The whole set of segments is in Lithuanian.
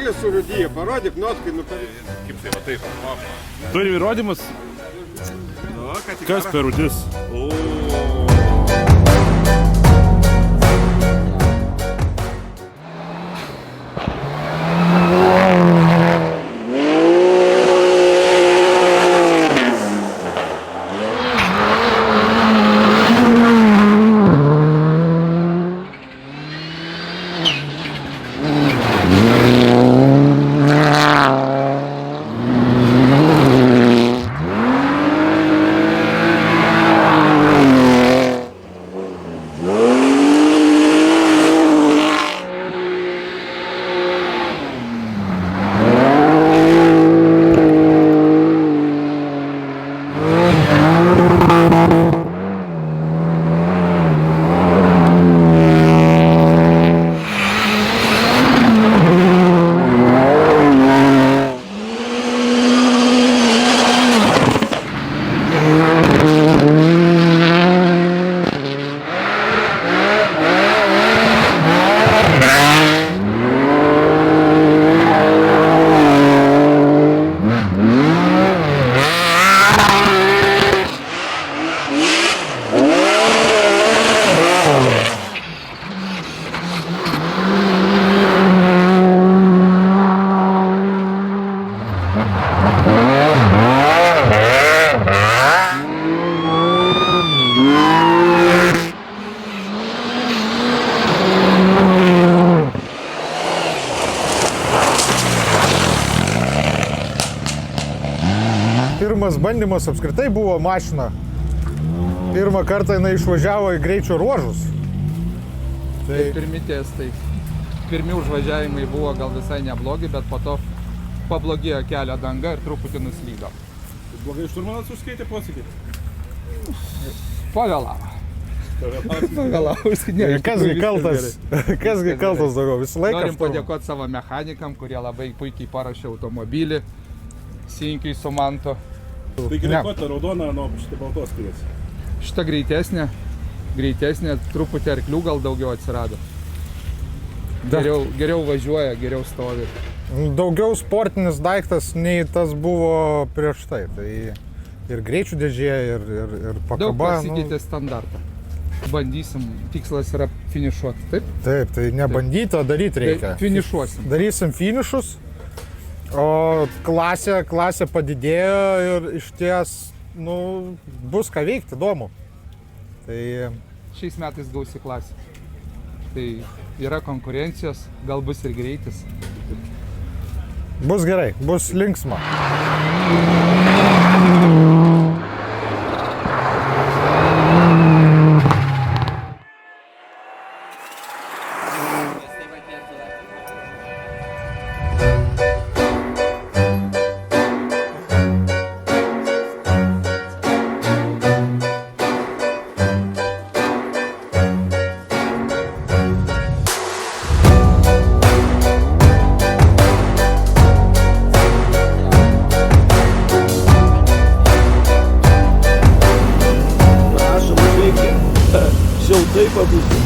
variklis surūdyja, parodyk notkai, Kaip tai va taip. Turim įrodymus, Nu, ką tik. kas per rūdis. Pirmas bandymas apskritai buvo mašina. Pirmą kartą jinai išvažiavo į greičio ruožus. Tai pirmi testai. Pirmi užvažiavimai buvo gal visai neblogi, bet po to pablogėjo kelio danga ir truputį nuslydo. Blogai šturmanas užskaitė posėkį. Pavėlavo. Pavėlavo. Kasgi kaltas daugiau, visą laiką. Norim padėkoti savo mechanikam, kurie labai puikiai parašė automobilį. Sinkiai su manto. Tai gerai, ko ta raudona nuo šitą baltos skiriasi? Šita greitesnė, truputį arklių gal daugiau atsirado. Geriau važiuoja, geriau stovi. Daugiau sportinis daiktas nei tas buvo prieš tai. Tai ir greičių dėžė, ir pakaba. Daug pasikeitė standartą. Bandysim, tikslas yra finišuoti, taip? Taip, tai nebandyti, o daryti reikia. Tai finišuosim. Darysim finišus, o klasė padidėjo ir iš ties, bus ką veikti, įdomu. Tai šiais metais gausi klasė. Tai yra konkurencijos, gal bus ir greitis. Bus gerai, bus linksma. Šiltai pabūti.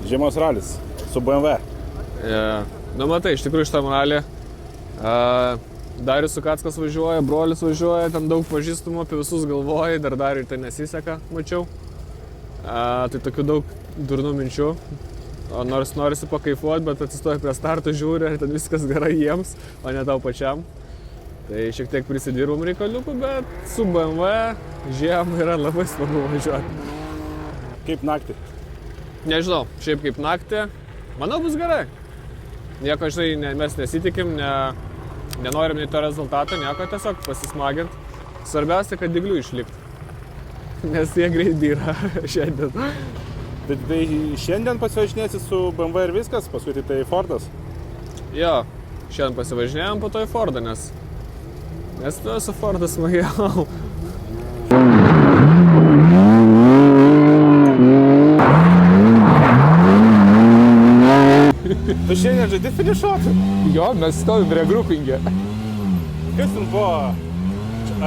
Žiemos ralis su BMW. Nu matai, iš tikrųjų šitam ralį Darius Sukackas važiuoja, brolis važiuoja, ten daug pažįstamų, apie visus galvoja, dar Dariui tai nesiseka, mačiau. Tai tokių daug durnų minčių, nors norisi pakaifuoti, bet atsistoja prie starto, žiūri, ir ten viskas gerai jiems, o ne tau pačiam. Tai šiek tiek prisidirbom reikaliukų, bet su BMW žiemą yra labai smagu važiuoti. Kaip naktį? Nežinau, šiaip kaip naktį, manau bus gerai. Nieko, žinai, mes nesitikim, nenorim nei to rezultato, nieko, tiesiog pasismagint. Svarbiausia, kad dyglių išlikti, nes jie greit byra šiandien. Tai šiandien pasivažinėsi su BMW ir viskas, paskui tai Fordas? Jo, šiandien pasivažinėjom po to į Fordą, nes tu su Fordas smagiau. Tu šiandien žaidži finišuoti? Jo, mes stovim regrupinge. Kas ten buvo?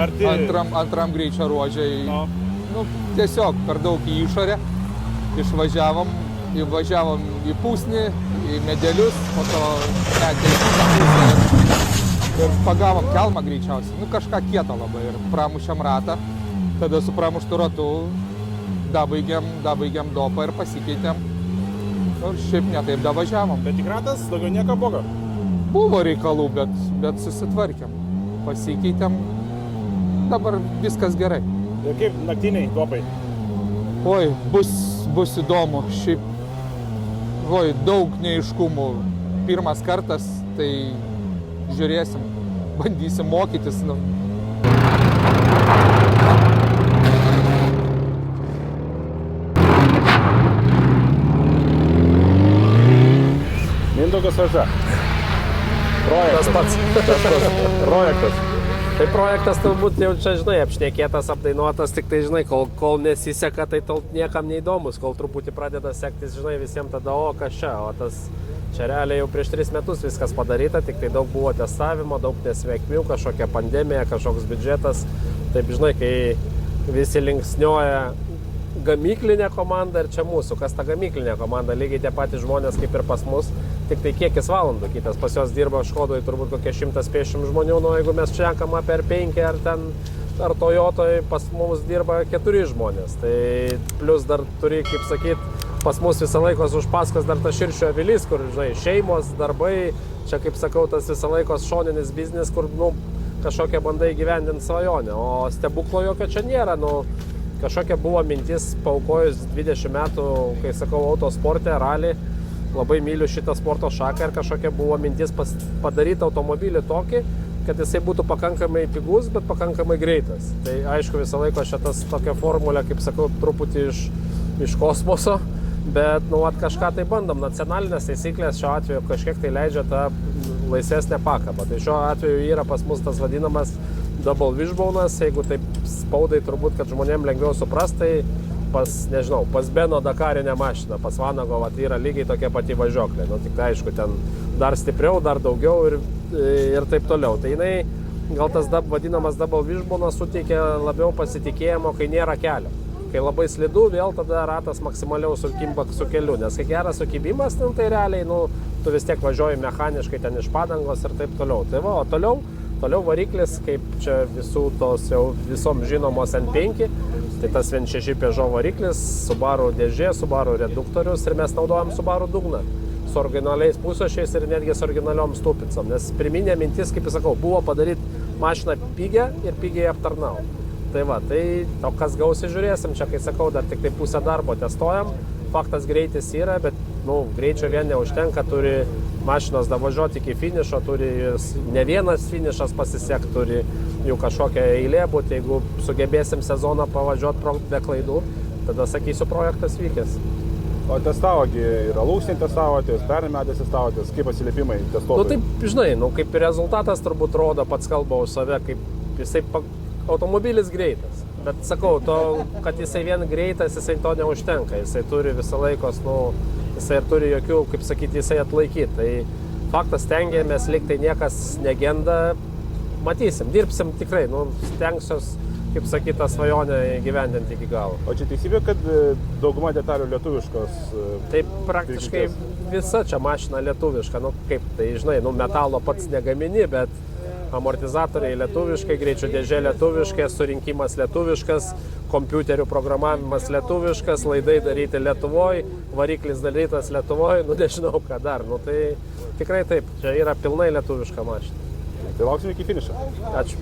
Arti? Antram greičio ruožiai. No. Nu, tiesiog per daug į išorę. Įvažiavom į Pusnį, į Medelius, po to ir pagavom kelmą greičiausiai. Nu, kažką kieto labai ir pramušėm ratą. Tada su pramuštu ratu dabaigėm dopą ir pasikeitėm. Ir šiaip netaip davažiavom. Bet tik ratas, daugiau nieko blogo. Buvo reikalų, bet susitvarkėm. Pasikeitėm. Dabar viskas gerai. Ir kaip naktiniai dopai? Oi, bus įdomu. Šiaip daug neaiškumų. Pirmas kartas, tai žiūrėsim. Bandysim mokytis. Mindaugas važia. Tas pats. Projektas. Tai projektas turbūt jau čia, žinai, apšnekėtas, apdainuotas, tik tai, žinai, kol nesiseka, tai tol niekam neįdomus, kol truputį pradeda sektis, žinai, visiems tada, o kas čia, o tas čia realiai jau prieš 3 metus viskas padaryta, tik tai daug buvo testavimo, daug nesveikmių, kažkokia pandemija, kažkoks biudžetas, taip, žinai, kai visi linksnioja gamyklinė komanda ir čia mūsų, kas ta gamyklinė komanda, lygiai tie patys žmonės kaip ir pas mus, tik tai kiekis valandų, kitas pas jos dirba Škodoje turbūt kokie 150 žmonių, nu jeigu mes šnekam apie R5 ar Toyotoje, pas mus dirba 4 žmonės, tai plus dar turi, kaip sakyt, pas mus visą laikos už paskas dar tas Širšio avilys, kur, žinai, šeimos, darbai, čia, kaip sakau, tas visą laikos šoninis biznis, kur, nu, kažkokia bandai gyvendinti svajonę, o stebuklo jokio čia nėra, nu, kažkokia buvo mintis, paaukojus 20 metų, kai sakau, autosporte, rally, labai myliu šitą sporto šaką ir kažkokia buvo mintis padaryti automobilį tokį, kad jisai būtų pakankamai pigus, bet pakankamai greitas. Tai aišku, visą laiką šitas tokia formulė, kaip sakau, truputį iš kosmoso, bet, nu, kažką tai bandom. Nacionalinės taisyklės šiuo atveju kažkiek tai leidžia tą laisvesnę pakabą. Tai šiuo atveju yra pas mus tas vadinamas double wishbone'as, jeigu taip spaudai turbūt, kad žmonėm lengviau suprast, tai pas Beno Dakarinę mašiną, pas Vanago yra lygiai tokia pati važiuoklė, nu tik tai aišku, ten dar stipriau, dar daugiau ir taip toliau. Tai jinai, gal tas vadinamas double wishbone'as suteikia labiau pasitikėjimo, kai nėra kelio. Kai labai slidu, vėl tada ratas maksimaliau sukimba su keliu, nes kai geras sukibimas, tai realiai, nu, tu vis tiek važiuoji mechaniškai ten iš padangos ir taip toliau. Tai va, o toliau variklis, kaip čia visom žinomos N5, tai tas 1.6 Peugeot variklis, Subaru dėžė, Subaru reduktorius ir mes naudojam Subaru dugną su originaliais pusošiais ir netgi su originaliom stupicom, nes pirminė mintis, kaip sakau, buvo padaryti mašiną pigią ir pigiai aptarnauti. Tai va, tai to kas gausi žiūrėsim, čia kai sakau, dar tik tai pusę darbo testuojam, faktas greitis yra, bet nu, greičio vien neužtenka, turi mašinos davažiuoti iki finišo, turi ne vienas finišas pasisiekti, turi jų kažkokia eilė būti, jeigu sugebėsim sezoną pavažiuoti be klaidų, tada sakysiu, projektas vykęs. O testavogi ir alūksnį testavotės, pernai metais testavotės, kaip atsiliepimai testuotojai? Nu taip, žinai, nu kaip rezultatas turbūt rodo, pats kalba už save, kaip jisai automobilis greitas. Bet sakau, to, kad jisai vien greitas, jisai to neužtenka. Jisai turi visą laikos, jisai ir turi jokių, kaip sakyti, jisai atlaikyti. Tai faktas stengiamės, liktai niekas negenda. Matysim, dirbsim tikrai, stengsiuos, kaip sakyti, tą svajonę įgyvendinti iki galo. O čia teisybė, kad dauguma detalių lietuviškos? Tai praktiškai visa čia mašina lietuviška. Kaip tai, žinai, metalo pats negamini, bet amortizatoriai lietuviškai, greičio dėžė lietuviškai, surinkimas lietuviškas, kompiuterių programavimas lietuviškas, laidai daryti Lietuvoje, variklis darytas Lietuvoje, nežinau ką dar. Tai tikrai taip, čia yra pilnai lietuviška mašina. Tai lauksim iki finišo. Ačiū.